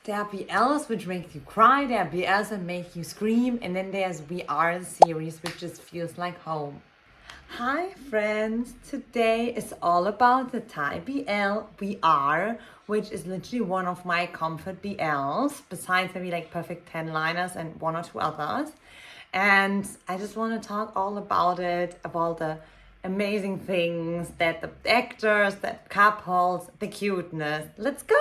There are BLs which make you cry, there are BLs that make you scream, and then there's We Are the series, which just feels like home. Hi friends, today is all about the Thai BL We Are, which is literally one of my comfort BLs, besides maybe like Perfect 10 liners and one or two others. And I just want to talk all about it, about the amazing things, that the actors, that couples, the cuteness. Let's go!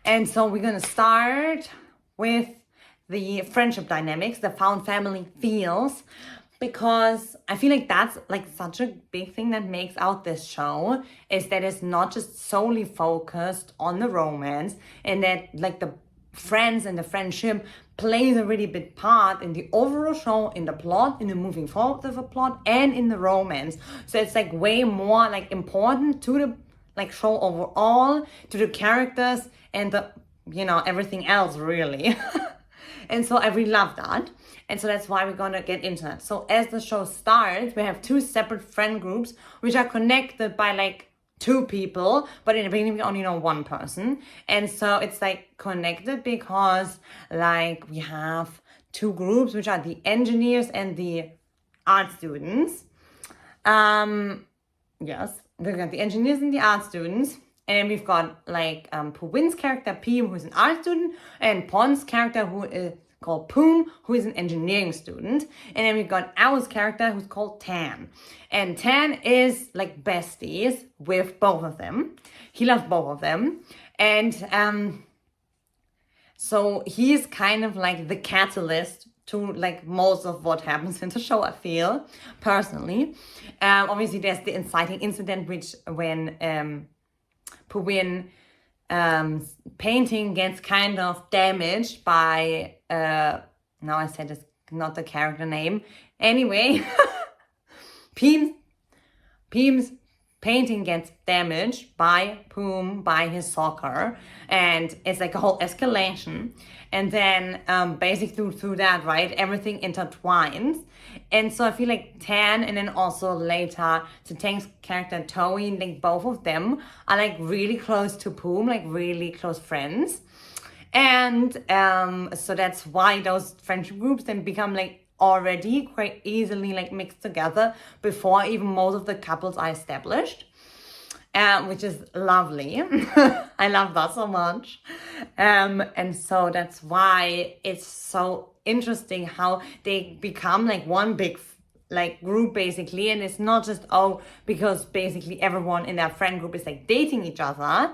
And so we're gonna start with the friendship dynamics, the found family feels, because I feel like that's like such a big thing that makes out this show, is that it's not just solely focused on the romance, and that like the friends and the friendship plays a really big part in the overall show, in the plot, in the moving forward of the plot, and in the romance. So it's like way more like important to the like show overall, to the characters and the, you know, everything else really. And so I really love that. And so that's why we're gonna get into it. So as the show starts, we have two separate friend groups which are connected by like two people, but in the beginning we only know one person. And so it's like connected because like we have two groups which are the engineers and the art students. Yes, we've got the engineers and the art students. And we've got like Puwin's character, Pim, who's an art student, and Pon's character, who is called Pum, who is an engineering student. And then we've got Au's character, who's called Tan. And Tan is like besties with both of them. He loves both of them. And so he's kind of like the catalyst to like most of what happens in the show, I feel, personally. Obviously, there's the inciting incident, which when Puwin painting gets kind of damaged by now I said it's not the character name. Anyway, Pim's painting gets damaged by Pum, by his soccer, and it's like a whole escalation. And then basically through that, right, everything intertwines. And so I feel like Tan, and then also later to Tang's character Toue, like both of them are like really close to Pum, like really close friends. And so that's why those friendship groups then become like already quite easily like mixed together before even most of the couples are established, which is lovely. I love that so much. And so that's why it's so interesting how they become like one big like group basically. And it's not just, oh, because basically everyone in their friend group is like dating each other.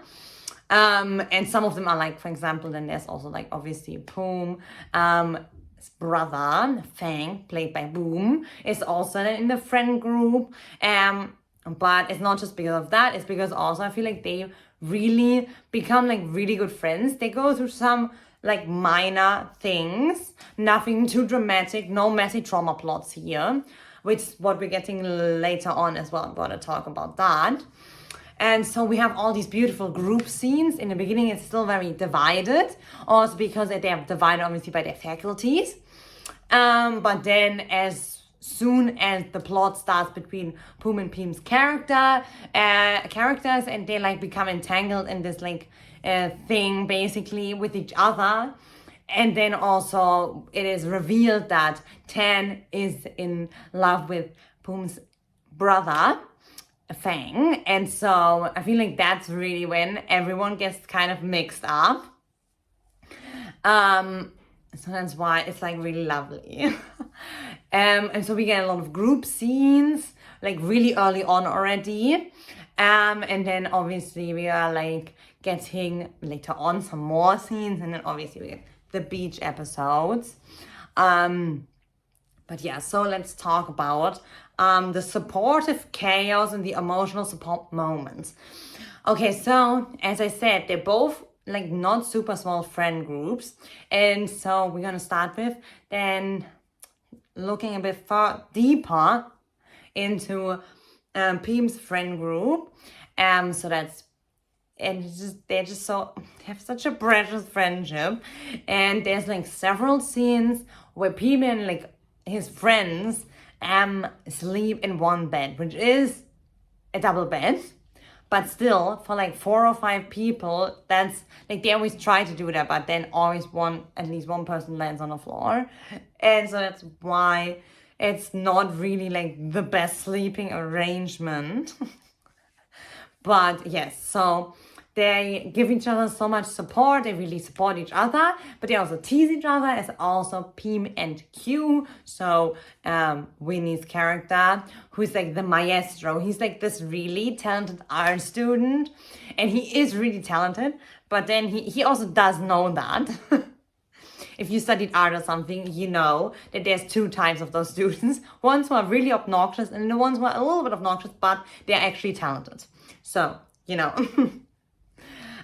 And some of them are like, for example, then there's also like obviously Pum, his brother Fang, played by Boom, is also in the friend group. But it's not just because of that, it's because also I feel like they really become like really good friends. They go through some like minor things, nothing too dramatic, no messy trauma plots here, which is what we're getting later on as well. I'm gonna talk about that. And so we have all these beautiful group scenes. In the beginning, it's still very divided, also because they are divided obviously by their faculties. But then as soon as the plot starts between Pum and Pim's characters, and they like become entangled in this like thing basically with each other. And then also it is revealed that Tan is in love with Pum's brother, Fang. And so I feel like that's really when everyone gets kind of mixed up. So that's why it's like really lovely. And so we get a lot of group scenes like really early on already. And then obviously we are like getting later on some more scenes, and then obviously we get the beach episodes. But yeah, so let's talk about the supportive chaos and the emotional support moments. Okay, so as I said, they're both like not super small friend groups. And so we're gonna start with then looking a bit far deeper into Pim's friend group. So that's, and they have such a precious friendship. And there's like several scenes where Pim and like his friends sleep in one bed, which is a double bed, But still, for like 4 or 5 people, that's like they always try to do that, but then always at least one person lands on the floor. And so that's why it's not really like the best sleeping arrangement. But yes, so they give each other so much support. They really support each other, but they also tease each other, as also Pim and Q. So Winnie's character, who's like the maestro. He's like this really talented art student, and he is really talented, but then he also does know that. If you studied art or something, you know that there's 2 types of those students. Ones who are really obnoxious and the ones who are a little bit obnoxious, but they're actually talented. So, you know.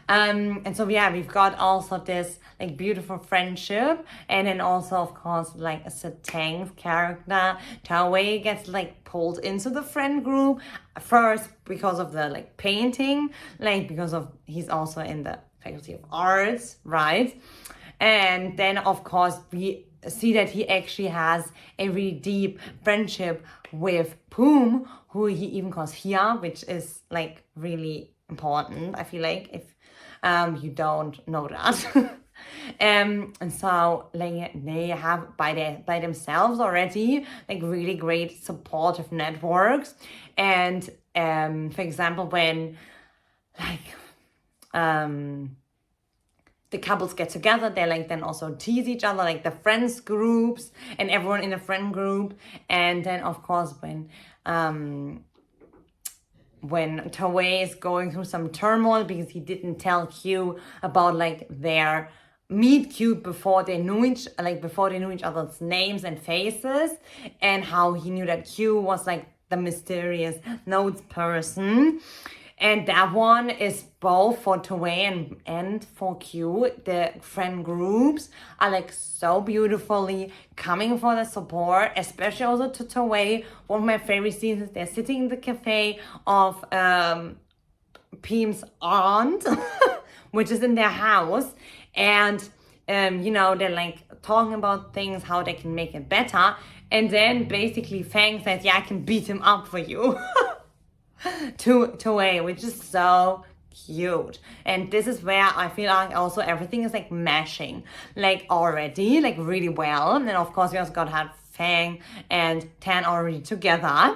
And so yeah, we've got also this like beautiful friendship, and then also of course like a Tang's character, Toue, gets like pulled into the friend group first because of the like painting, like because of he's also in the faculty of arts, right? And then of course we see that he actually has a really deep friendship with Pum, who he even calls Hia, which is like really important, I feel like, if you don't know that. And so like they have by themselves already like really great supportive networks. And for example, when like the couples get together, they like then also tease each other, like the friends groups and everyone in the friend group. And then of course when Toue is going through some turmoil because he didn't tell Q about like their meet cute before they knew each other's names and faces, and how he knew that Q was like the mysterious notes person. And that one is both for Toue and for Q. The friend groups are like so beautifully coming for the support, especially also to Toue. One of my favorite scenes is they're sitting in the cafe of Pim's aunt, which is in their house. And, you know, they're like talking about things, how they can make it better. And then basically Fang says, yeah, I can beat him up for you. to Toue, which is so cute. And this is where I feel like also everything is like meshing like already like really well. And then of course we also got had Fang and Tan already together.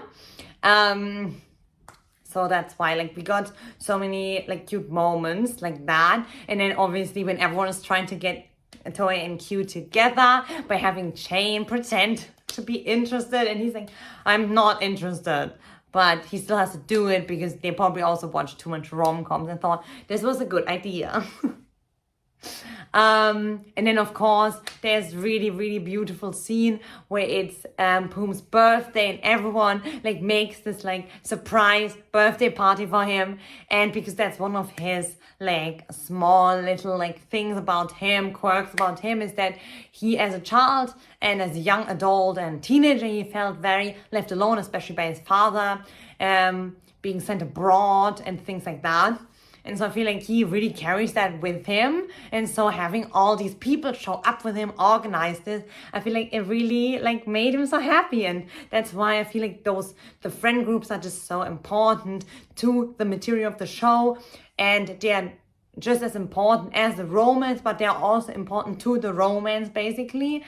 So that's why like we got so many like cute moments like that. And then obviously when everyone is trying to get Toue and Q together by having Chain pretend to be interested, and he's like, I'm not interested. But he still has to do it because they probably also watched too much rom-coms and thought this was a good idea. And then of course there's really, really beautiful scene where it's Pum's birthday and everyone like makes this like surprise birthday party for him. And because that's one of his like small little like things about him, quirks about him, is that he as a child and as a young adult and teenager, he felt very left alone, especially by his father, being sent abroad and things like that. And so I feel like he really carries that with him. And so having all these people show up with him, organize this, I feel like it really like made him so happy. And that's why I feel like the friend groups are just so important to the material of the show. And they're just as important as the romance, but they're also important to the romance basically.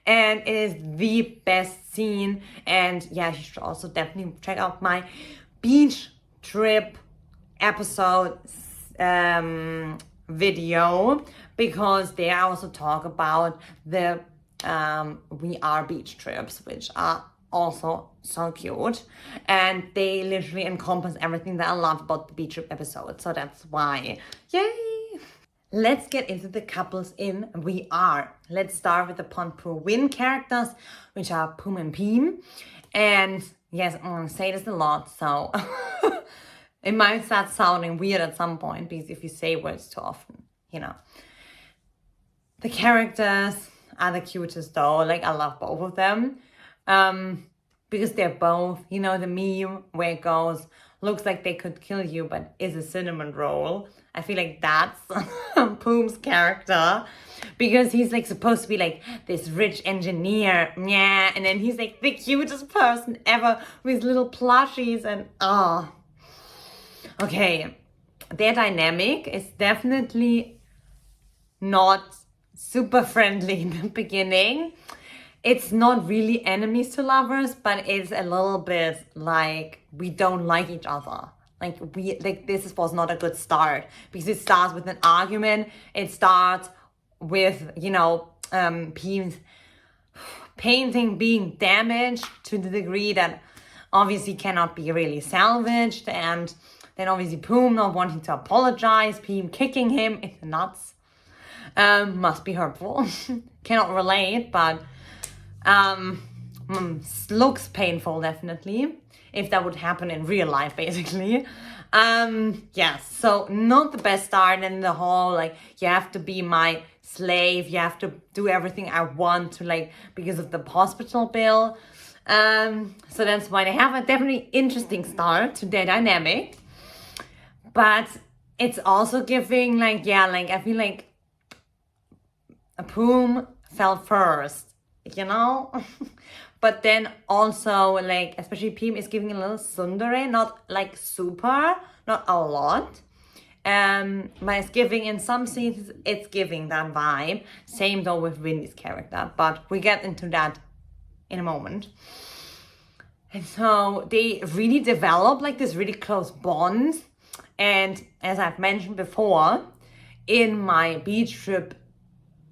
And it is the best scene. And yeah, you should also definitely check out my beach trip episode video, because they also talk about the We Are beach trips, which are also so cute, and they literally encompass everything that I love about the beach trip episode. So that's why, yay! Let's get into the couples in We Are. Let's start with the Pon-Pro-Win characters, which are Pum and Pim. And yes, I'm gonna say this a lot, so it might start sounding weird at some point, because if you say words too often, you know. The characters are the cutest though. Like, I love both of them. Because they're both, you know, the meme where it goes, looks like they could kill you, but is a cinnamon roll. I feel like that's Pum's character, because he's like supposed to be like this rich engineer, yeah, and then he's like the cutest person ever with little plushies, and Okay, their dynamic is definitely not super friendly in the beginning. It's not really enemies to lovers, but it's a little bit like we don't like each other. Like this was not a good start because it starts with an argument. It starts with, you know, Pim's painting being damaged to the degree that obviously cannot be really salvaged, and then obviously Pum not wanting to apologize, Pim kicking him in the nuts. Must be hurtful. Cannot relate, but looks painful definitely if that would happen in real life, basically. Yes, so not the best start in the whole, like, you have to be my slave, you have to do everything I want to, like, because of the hospital bill. So that's why they have a definitely interesting start to their dynamic, but it's also giving, like, yeah, like, I feel like a Pum fell first, you know. But then also, like, especially Pim is giving a little tsundere, not like super, not a lot. But it's giving, in some scenes, it's giving that vibe. Same though with Windy's character, but we get into that in a moment. And so they really develop like this really close bond. And as I've mentioned before, in my beach trip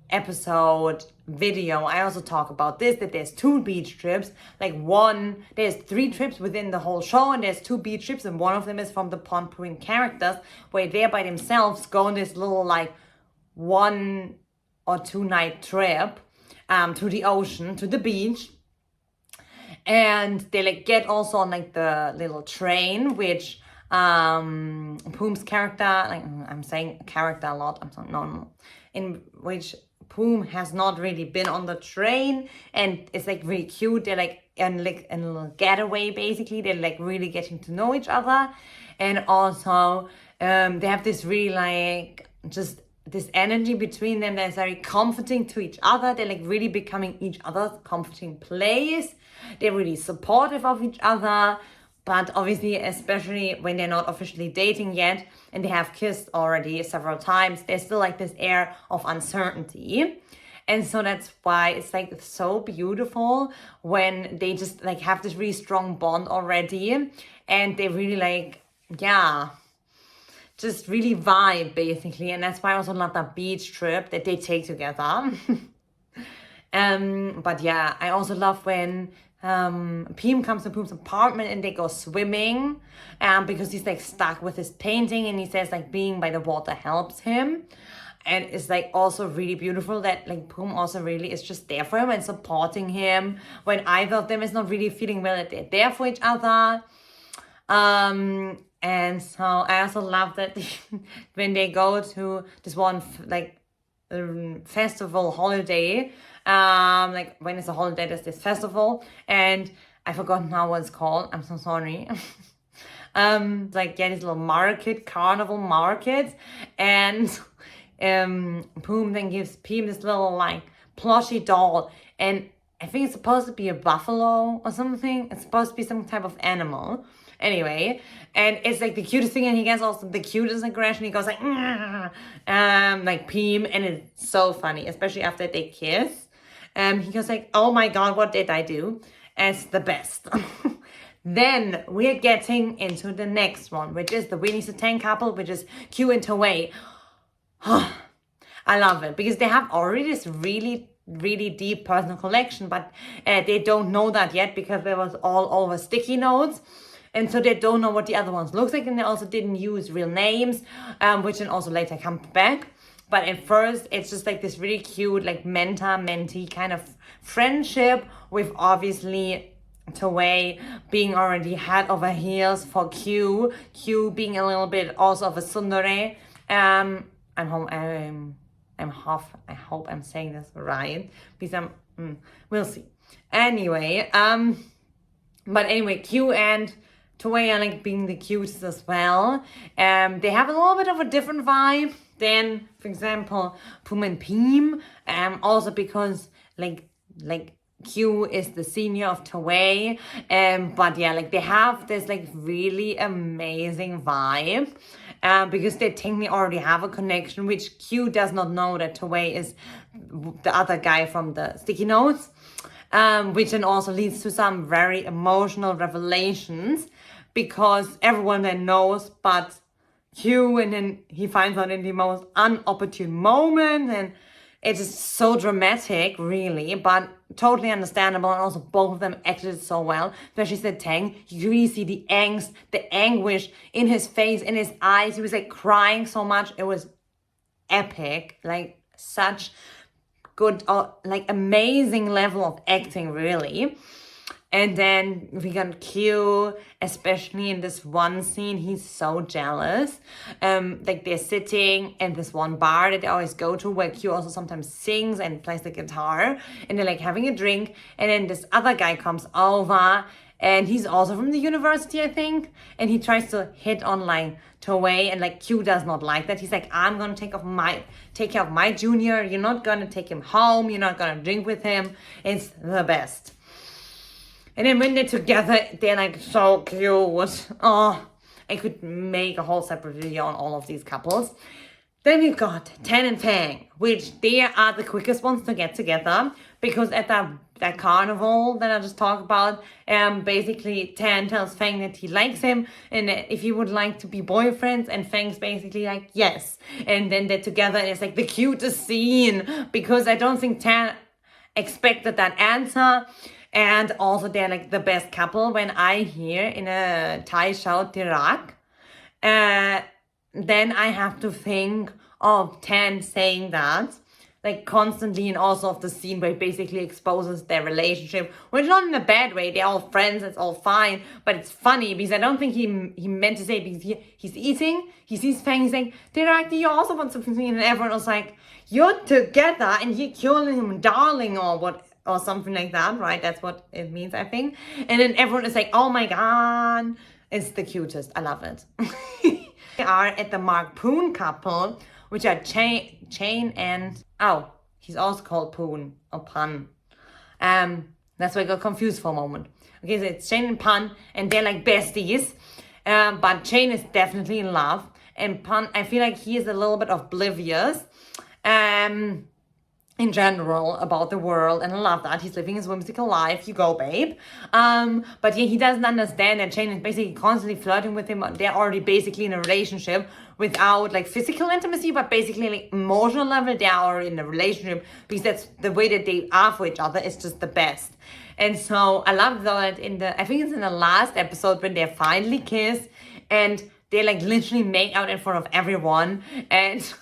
episode video, I also talk about this, that there's 2 beach trips, like one, there's 3 trips within the whole show, and there's 2 beach trips, and one of them is from the Pim Pum characters, where they're by themselves go on this little like 1 or 2 night trip to the ocean, to the beach. And they like get also on like the little train, which Pum's character, like, I'm saying character a lot, I'm sorry, no, in which Pum has not really been on the train, and it's like really cute. They're like in a little getaway, basically. They're like really getting to know each other, and also they have this really like just this energy between them that's very comforting to each other. They're like really becoming each other's comforting place. They're really supportive of each other. But obviously, especially when they're not officially dating yet and they have kissed already several times, there's still like this air of uncertainty. And so that's why it's like so beautiful when they just like have this really strong bond already, and they really like, yeah, just really vibe basically. And that's why I also love that beach trip that they take together. But yeah, I also love when Pim comes to Pum's apartment and they go swimming, because he's like stuck with his painting, and he says like being by the water helps him. And it's like also really beautiful that like Pum also really is just there for him and supporting him when either of them is not really feeling well, that they're there for each other. And so I also love that when they go to this one festival holiday, like when it's a holiday, there's this festival, and I forgot now what it's called, I'm so sorry. Like, yeah, this little carnival market, and Pum then gives Pim this little like plushy doll, and I think it's supposed to be a buffalo or something. It's supposed to be some type of animal. Anyway, and it's like the cutest thing, and he gets also the cutest aggression. He goes like Pim, and it's so funny, especially after they kiss. He goes like, oh my god, what did I do? And it's the best. Then we're getting into the next one, which is the Winnie Satang couple, which is Q and Toue. I love it because they have already this really, really deep personal connection, but they don't know that yet because there was all over sticky notes. And so they don't know what the other ones looks like, and they also didn't use real names, which then also later come back. But at first, it's just like this really cute, like mentor-mentee kind of friendship, with obviously Toue being already head over heels for Q being a little bit also of a tsundere. I hope I'm saying this right, because we'll see. Anyway, but anyway, Q and Toue are like being the cutest as well. They have a little bit of a different vibe than, for example, Pum and Pim. Also because like Q is the senior of Toue, but yeah, like they have this like really amazing vibe, because they technically already have a connection, which Q does not know that Toue is the other guy from the sticky notes, which then also leads to some very emotional revelations, because everyone then knows, but Q, and then he finds out in the most unopportune moment, and it is so dramatic, really, but totally understandable. And also both of them acted so well, especially the Tang. You really see the angst, the anguish in his face, in his eyes. He was like crying so much. It was epic, like such good, like amazing level of acting, really. And then we got Q, especially in this one scene, he's so jealous. Like they're sitting in this one bar that they always go to, where Q also sometimes sings and plays the guitar, and they're like having a drink. And then this other guy comes over, and he's also from the university, I think. And he tries to hit on like Toue, and like Q does not like that. He's like, I'm gonna take care of my junior. You're not gonna take him home. You're not gonna drink with him. It's the best. And then when they're together, they're like so cute. Oh, I could make a whole separate video on all of these couples. Then we've got Tan and Fang, which they are the quickest ones to get together, because at that carnival that I just talked about, basically Tan tells Fang that he likes him and if he would like to be boyfriends, and Fang's basically like, yes. And then they're together, and it's like the cutest scene, because I don't think Tan expected that answer. And also they're like the best couple. When I hear in a Thai show Tirak, then I have to think of Tan saying that like constantly, and also of the scene where it basically exposes their relationship, which not in a bad way. They're all friends, it's all fine, but it's funny because I don't think he meant to say it, because he's eating, he sees Fang, he's like, Tirak, do you also want something? And everyone was like, you're together and you're killing him, darling, or what, or something like that, right? That's what it means, I think. And then everyone is like, oh my God, it's the cutest. I love it. We are at the Mark Poon couple, which are Chain and, oh, he's also called Poon, or Pan. That's why I got confused for a moment. Okay, so it's Chain and Pan, and they're like besties. But Chain is definitely in love. And Pan, I feel like he is a little bit oblivious. In general about the world, and I love that he's living his whimsical life. You go, babe. But yeah, he doesn't understand that Shane is basically constantly flirting with him. They're already basically in a relationship without like physical intimacy, but basically like emotional level, they are in a relationship, because that's the way that they are for each other. It's just the best. And so I love that I think it's in the last episode, when they finally kiss and they like literally make out in front of everyone, and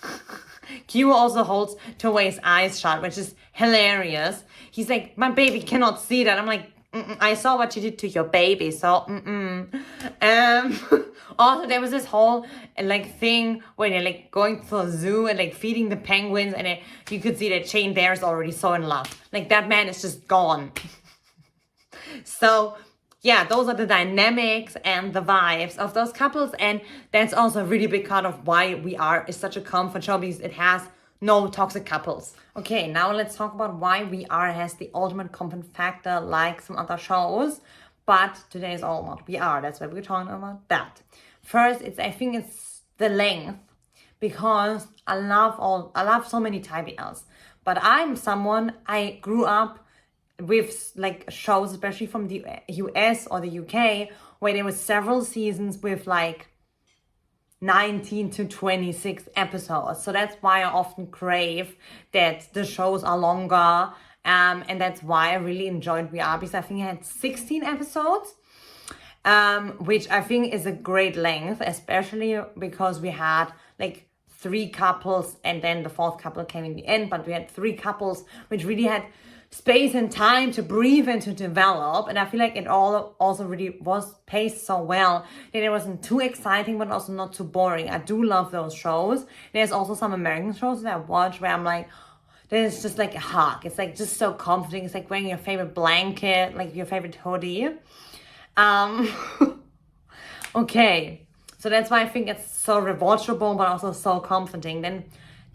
Q also holds Toue's eyes shut, which is hilarious. He's like, my baby cannot see that. I'm like, I saw what you did to your baby, so also there was this whole like thing where they're like going to a zoo and like feeding the penguins, and you could see that Shane there is already so in love. Like that man is just gone. So yeah, those are the dynamics and the vibes of those couples. And that's also a really big part of why We Are is such a comfort show, because it has no toxic couples. Okay, now let's talk about why We Are has the ultimate comfort factor like some other shows. But today is all about We Are. That's why we're talking about that. First, I think it's the length, because I love so many Thai BLs. But I grew up with like shows, especially from the US or the UK, where there was several seasons with like 19 to 26 episodes. So that's why I often crave that the shows are longer. And that's why I really enjoyed We Are, because I think it had 16 episodes, which I think is a great length, especially because we had like 3 couples, and then the 4th couple came in the end, but we had 3 couples which really had space and time to breathe and to develop. And I feel like it all also really was paced so well that it wasn't too exciting, but also not too boring. I do love those shows. There's also some American shows that I watch where I'm like, there's just like a hug. It's like just so comforting. It's like wearing your favorite blanket, like your favorite hoodie. Okay, so that's why I think it's so rewatchable, but also so comforting. Then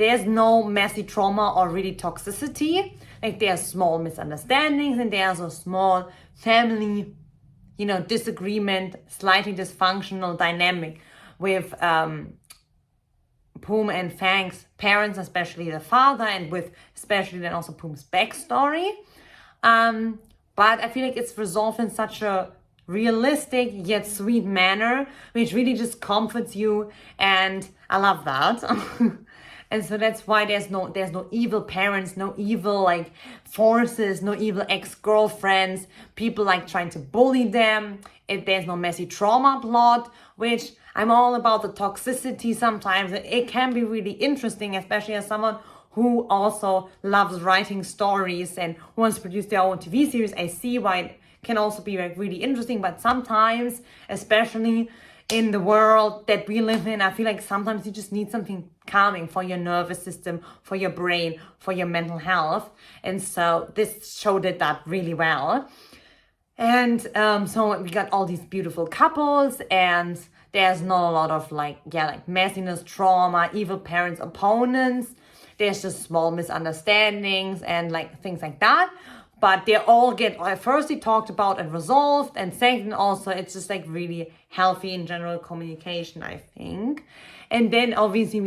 there's no messy trauma or really toxicity. Like there's small misunderstandings and there's a small family, disagreement, slightly dysfunctional dynamic with Pum and Fang's parents, especially the father, and with especially then also Pum's backstory. But I feel like it's resolved in such a realistic yet sweet manner, which really just comforts you, and I love that. And so that's why there's no evil parents, no evil like forces, no evil ex-girlfriends, people like trying to bully them. There's no messy trauma plot, which I'm all about the toxicity sometimes. It can be really interesting, especially as someone who also loves writing stories and wants to produce their own TV series. I see why it can also be like really interesting, but sometimes, especially in the world that we live in, I feel like sometimes you just need something calming for your nervous system, for your brain, for your mental health. And so this show did that really well. And so we got all these beautiful couples, and there's not a lot of like messiness, trauma, evil parents, opponents. There's just small misunderstandings and like things like that. But they all get firstly talked about and resolved, and second also it's just like really healthy in general communication, I think. And then obviously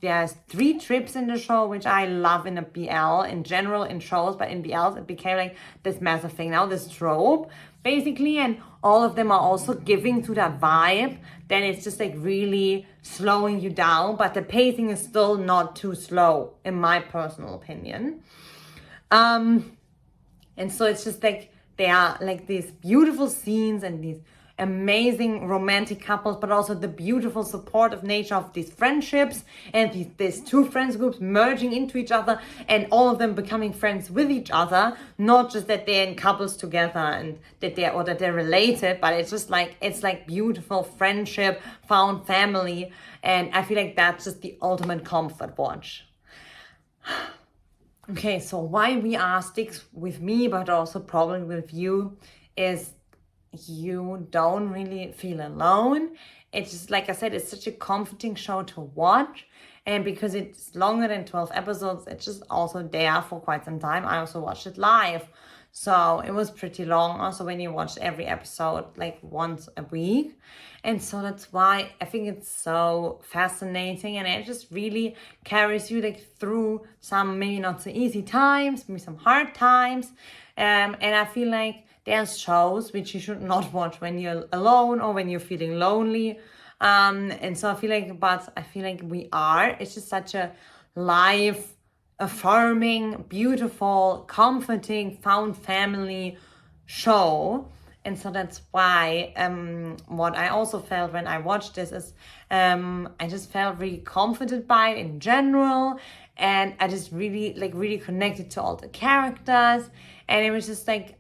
there's 3 trips in the show, which I love in a BL in general in shows, but in BLs it became like this massive thing now, this trope basically, and all of them are also giving to that vibe. Then it's just like really slowing you down, but the pacing is still not too slow in my personal opinion. And so it's just like, they are like these beautiful scenes and these amazing romantic couples, but also the beautiful supportive nature of these friendships and these 2 friends groups merging into each other and all of them becoming friends with each other. Not just that they're in couples together and that they're related, but it's just like, it's like beautiful friendship, found family. And I feel like that's just the ultimate comfort watch. Okay, so why VR sticks with me, but also probably with you, is you don't really feel alone. It's just, like I said, it's such a comforting show to watch. And because it's longer than 12 episodes, it's just also there for quite some time. I also watched it live. So it was pretty long also when you watch every episode like once a week. And so that's why I think it's so fascinating, and it just really carries you like through some maybe not so easy times, maybe some hard times. And I feel like there's shows which you should not watch when you're alone or when you're feeling lonely. And so I feel like it's just such a live, affirming, beautiful, comforting, found family show. And so that's why what I also felt when I watched this is I just felt really comforted by it in general, and I just really connected to all the characters. And it was just like,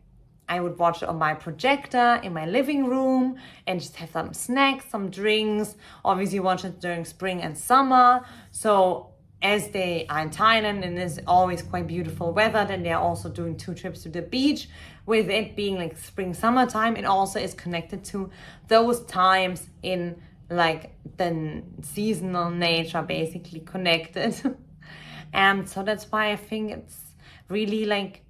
I would watch it on my projector in my living room and just have some snacks, some drinks. Obviously watch it during spring and summer. So as they are in Thailand and it's always quite beautiful weather, then they're also doing 2 trips to the beach, with it being like spring, summertime. It also is connected to those times in like the seasonal nature, basically connected. And so that's why I think it's really like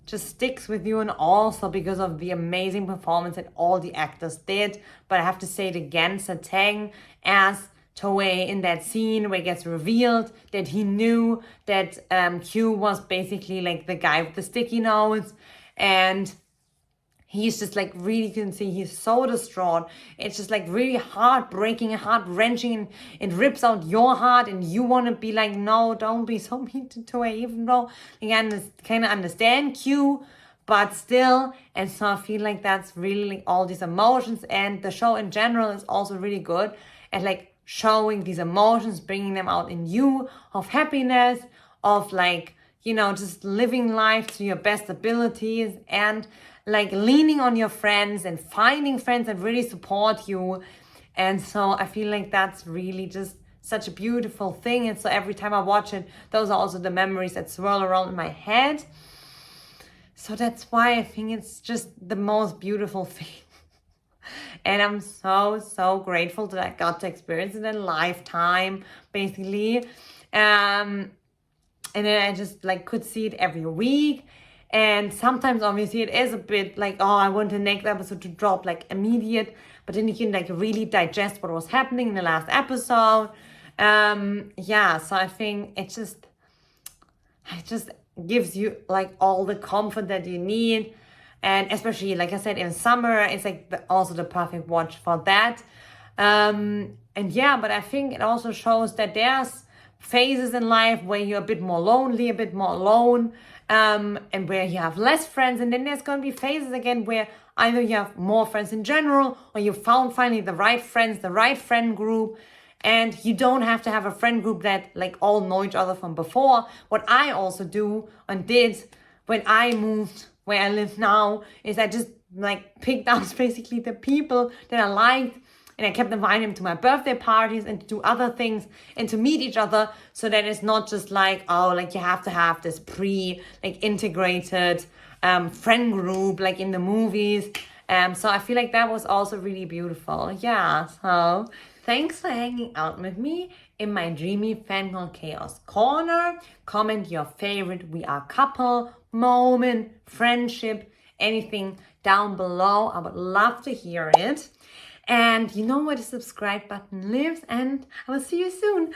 just sticks with you, and also because of the amazing performance that all the actors did. But I have to say it again, Satang as Toue in that scene where it gets revealed that he knew that Q was basically like the guy with the sticky nose, and he's just like really, you can see he's so distraught. It's just like really heartbreaking and heart-wrenching, and it rips out your heart, and you want to be like, no, don't be so mean to Toue, even though you kind of understand Q, but still. And so I feel like that's really like all these emotions, and the show in general is also really good at like showing these emotions, bringing them out in you, of happiness, of like, just living life to your best abilities, and like leaning on your friends and finding friends that really support you. And so I feel like that's really just such a beautiful thing. And so every time I watch it, those are also the memories that swirl around in my head. So that's why I think it's just the most beautiful thing. And I'm so, so grateful that I got to experience it in a lifetime, basically. And then I just like could see it every week. And sometimes obviously it is a bit like, oh, I want the next episode to drop like immediate, but then you can like really digest what was happening in the last episode. Yeah, so I think it just gives you like all the comfort that you need. And especially, like I said, in summer, it's like also the perfect watch for that. And yeah, but I think it also shows that there's phases in life where you're a bit more lonely, a bit more alone, and where you have less friends. And then there's going to be phases again where either you have more friends in general, or you found finally the right friends, the right friend group. And you don't have to have a friend group that like all know each other from before. What I also do and did when I moved where I live now is I just like picked out basically the people that I liked, and I kept inviting them to my birthday parties and to do other things and to meet each other, so that it's not just like, oh, like you have to have this integrated friend group like in the movies. So I feel like that was also really beautiful. Yeah, so thanks for hanging out with me in my dreamy fangirl chaos corner. Comment your favorite We Are Couple moment, friendship, anything down below. I would love to hear it. And you know where the subscribe button lives, and I will see you soon.